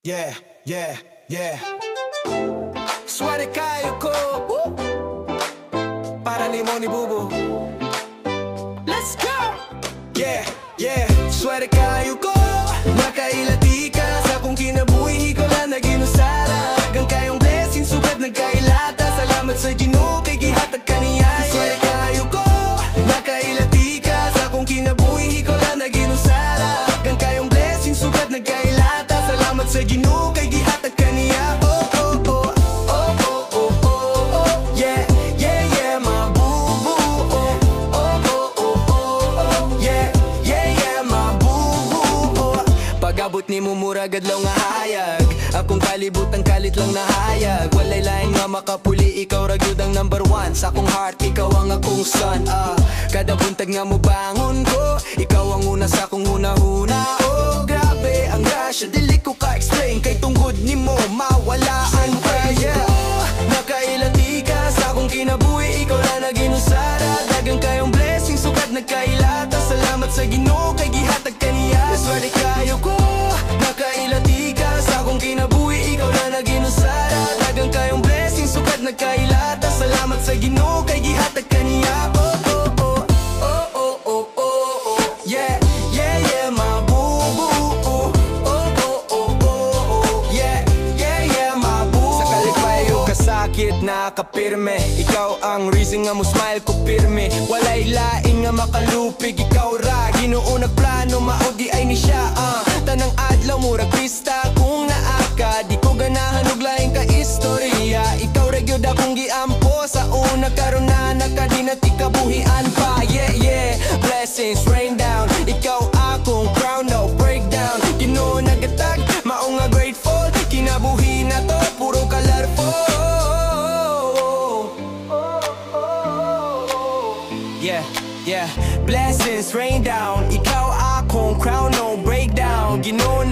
Yeah, yeah, yeah. Sware kayo ko, para limon ni Bubu. Let's go! Yeah, yeah. Sware kayo ko, nakailati ka sa kung kinabuhi ko lang na ginusara. Hanggang kayong blessing, sugat nagkailata. Salamat sa Ginoo, kay gihatag kaniya. Sware kayo ko, nakailati ka sa kung kinabuhi ko lang na ginusara. Hanggang kayong blessing, sugat nagkailata. Salamat sa Ginoo, kay gihatag kaniya. Oh, oh, oh, oh, oh, oh, oh, oh. Yeah, yeah, yeah, my Bubu. Oh, oh, oh, oh, oh, oh. Yeah, yeah, yeah, my Bubu. Oh. Pag-abot ni mo murag adlaw nga hayag, akong kalibutan kalit lang nahayag. Walay lain nga makapuli, ikaw ragyod ang number one. Sa akong heart, ikaw ang akong son. Kada buntag nga mo bangon ko, ikaw ang una sa akong hunahuna. Oh, grabe ang grasya, dili ko ka-explain. Kay tunggod ni mo, mawalaan ka. Yeah, nakailati ka sa akong kinabuhi, ikaw na naginusara. Dagang kayong blessing, sugat nagkailata. Salamat sa Ginoo, kay gihatag kaniya. Swerte kayo ko, nakailati ka sa akong kinabuhi, ikaw na naginusara. Dagang kayong blessing, sugat nagkailata. Salamat sa Ginoo, kay gihatag kaniya. Oh, oh, oh, oh, oh, oh, oh, oh. Yeah, yeah, yeah, my Bubu. Oh, oh, oh, oh, oh, oh. Yeah, yeah, yeah, my Bubu. Sa kalipayo kasakit nakapirme, ikaw ang reason nga mo smile ko pirme. Walay lain nga makalupig, ikaw ra Ginoo nagplano, maudi ay ni siya. Tanang adlaw murag pista kung naaka, di ko ganahan og laing ka istorya. Ikaw ra gyud akong giampo sa una, karon na nakadinati kabuhian pa. Yeah, yeah, blessings rain down, ikaw akong crown, no breakdown. Ginoo nagatag, mao nga grateful, kinabuhi na to puro colorful. Yeah, yeah, blessings rain down, ikaw akong crown, no breakdown. Ginoo